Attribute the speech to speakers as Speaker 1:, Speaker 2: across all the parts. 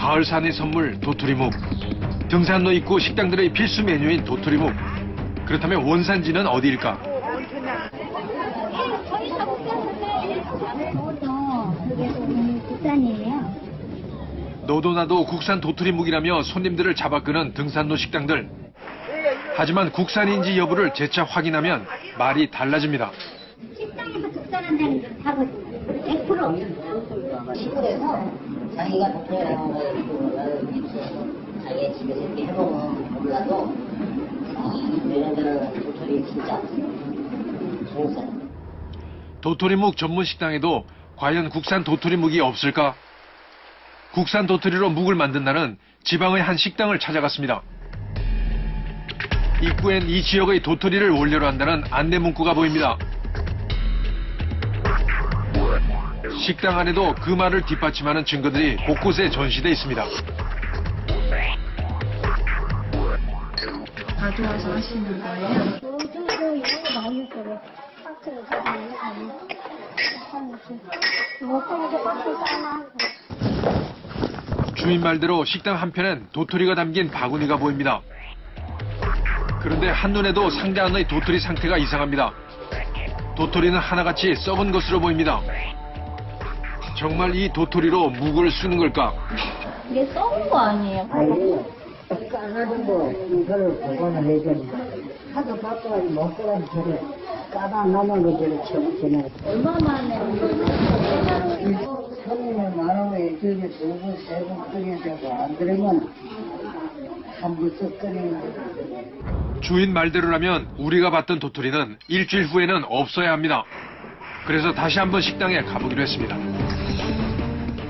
Speaker 1: 가을산의 선물 도토리묵. 등산로 입구 식당들의 필수 메뉴인 도토리묵. 그렇다면 원산지는 어디일까?
Speaker 2: 국산이에요.
Speaker 1: 너도나도 국산 도토리묵이라며 손님들을 잡아끄는 등산로 식당들. 하지만 국산인지 여부를 재차 확인하면 말이 달라집니다.
Speaker 2: 식당에서 국산한다는 건 사거든요. 100%.
Speaker 3: 시골에서 자기가 도토리라는 걸 자기 집에서 이렇게 해보면 몰라도 몇년 전에 도토리 진짜 중국산.
Speaker 1: 도토리묵 전문 식당에도 과연 국산 도토리묵이 없을까? 국산 도토리로 묵을 만든다는 지방의 한 식당을 찾아갔습니다. 입구엔 이 지역의 도토리를 원료로 한다는 안내 문구가 보입니다. 식당 안에도 그 말을 뒷받침하는 증거들이 곳곳에 전시돼 있습니다.
Speaker 4: 자주 와서 하시는 거예요?
Speaker 2: 이거 나오는 거를 박스를 먹고 박스 싸나.
Speaker 1: 주인 말대로 식당 한편엔 도토리가 담긴 바구니가 보입니다. 그런데 한눈에도 상자 안의 도토리 상태가 이상합니다. 도토리는 하나같이 썩은 것으로 보입니다. 정말 이 도토리로 묵을 쓰는 걸까?
Speaker 2: 이게 썩은 거 아니에요?
Speaker 3: 아니, 까가지고 이걸 보관을 해줘야지. 하도 바빠가지고 못 써가지고 저를 까다 남은 것들을 채우지는.
Speaker 2: 얼마 만에
Speaker 3: 손님을 많으면 저게 두 번, 세 번 끓여야 되고, 안 그러면 한 번 썩 끓이는 거.
Speaker 1: 주인 말대로라면 우리가 봤던 도토리는 일주일 후에는 없어야 합니다. 그래서 다시 한번 식당에 가보기로 했습니다.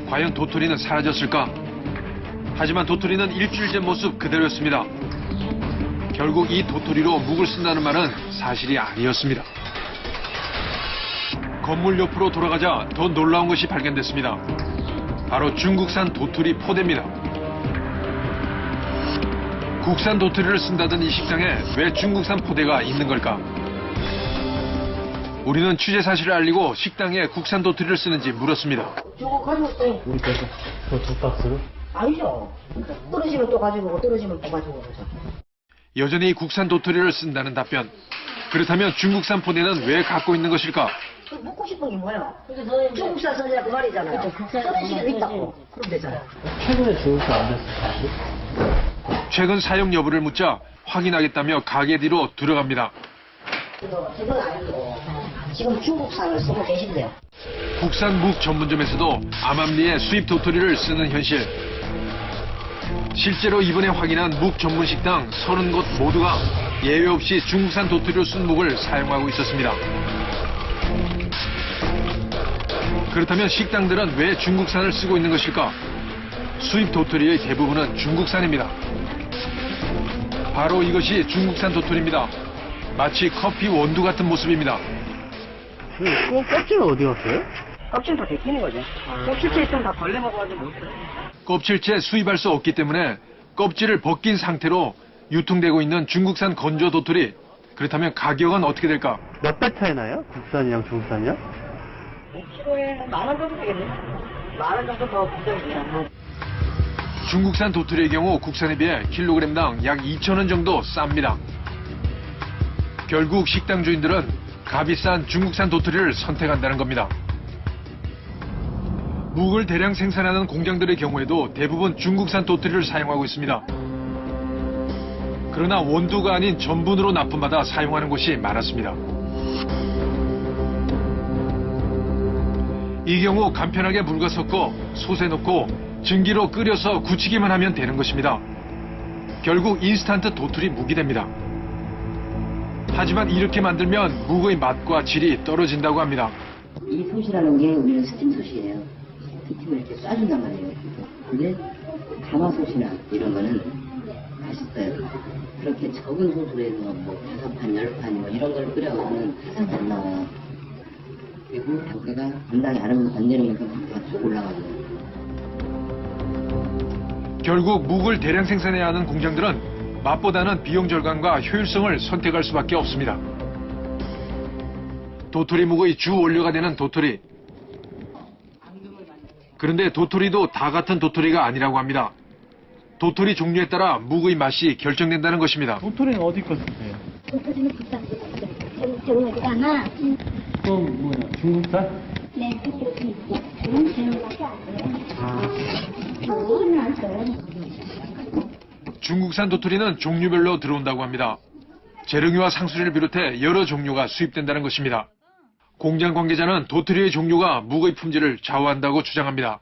Speaker 1: 과연 도토리는 사라졌을까? 하지만 도토리는 일주일 전 모습 그대로였습니다. 결국 이 도토리로 묵을 쓴다는 말은 사실이 아니었습니다. 건물 옆으로 돌아가자 더 놀라운 것이 발견됐습니다. 바로 중국산 도토리 포대입니다. 국산 도토리를 쓴다던 이 식당에 왜 중국산 포대가 있는 걸까? 우리는 취재 사실을 알리고 식당에 국산 도토리를 쓰는지 물었습니다.
Speaker 3: 저거 가지고 있어요.
Speaker 5: 우리 거서 두 박스로?
Speaker 3: 아니죠. 떨어지면 또 가지고 오고, 떨어지면 또 가지고 오죠.
Speaker 1: 여전히 국산 도토리를 쓴다는 답변. 그렇다면 중국산 포대는 왜 갖고 있는 것일까?
Speaker 3: 먹고 싶은 게 뭐예요? 중국산 써야 그 말이잖아요. 쓰는 시간 있다고. 그럼 되잖아요.
Speaker 5: 최근에 중국산 안 됐어요.
Speaker 1: 최근 사용 여부를 묻자 확인하겠다며 가게 뒤로 들어갑니다.
Speaker 3: 그건 아니고 지금 중국산을 쓰고 계신데요.
Speaker 1: 국산 묵 전문점에서도 암암리에 수입 도토리를 쓰는 현실. 실제로 이번에 확인한 묵 전문 식당 30곳 모두가 예외 없이 중국산 도토리로 쓴 묵을 사용하고 있었습니다. 그렇다면 식당들은 왜 중국산을 쓰고 있는 것일까? 수입 도토리의 대부분은 중국산입니다. 바로 이것이 중국산 도토리입니다. 마치 커피 원두 같은 모습입니다.
Speaker 5: 그거 껍질은 어디 갔어요?
Speaker 3: 껍질도 데끼는 거죠. 껍질째 있으면 다 벌레 먹어가지고 못 써요.
Speaker 1: 껍질째 수입할 수 없기 때문에 껍질을 벗긴 상태로 유통되고 있는 중국산 건조 도토리. 그렇다면 가격은 어떻게 될까?
Speaker 5: 몇 배 차이 나요? 국산이랑 중국산이요?
Speaker 3: 1kg에 10,000원 정도 되겠네요. 10,000원 정도 더 비싸겠죠.
Speaker 1: 중국산 도토리의 경우 국산에 비해 킬로그램당 약 2,000원 정도 쌉니다. 결국 식당 주인들은 값비싼 중국산 도토리를 선택한다는 겁니다. 묵을 대량 생산하는 공장들의 경우에도 대부분 중국산 도토리를 사용하고 있습니다. 그러나 원두가 아닌 전분으로 납품받아 사용하는 곳이 많았습니다. 이 경우 간편하게 물과 섞어 솥에 넣고 증기로 끓여서 굳히기만 하면 되는 것입니다. 결국 인스턴트 도토리 묵이 됩니다. 하지만 이렇게 만들면 묵의 맛과 질이 떨어진다고 합니다.
Speaker 3: 이 솥이라는 게 우리는 스팀 솥이에요. 스팀을 이렇게 쏴준단 말이에요. 근데 가마솥이나 이런 거는 맛있어요. 그렇게 적은 솥으로 해서 뭐 5판, 10판 뭐 이런 걸 끓여가면 화상이 안 나와요. 그리고 단가가 상당히 안 내려오니까 단가가 쭉 올라가고요.
Speaker 1: 결국 묵을 대량 생산해야 하는 공장들은 맛보다는 비용 절감과 효율성을 선택할 수밖에 없습니다. 도토리 묵의 주 원료가 되는 도토리. 그런데 도토리도 다 같은 도토리가 아니라고 합니다. 도토리 종류에 따라 묵의 맛이 결정된다는 것입니다.
Speaker 5: 도토리는 어디 거 쓰세요?
Speaker 2: 도토리는 국산 재료가 하나.
Speaker 5: 그건 뭐야? 중국산?
Speaker 2: 네, 그렇게 있고. 그런 재료밖에 안 돼요. 그거는 안 써요.
Speaker 1: 중국산 도토리는 종류별로 들어온다고 합니다. 재롱이와 상수리를 비롯해 여러 종류가 수입된다는 것입니다. 공장 관계자는 도토리의 종류가 묵의 품질을 좌우한다고 주장합니다.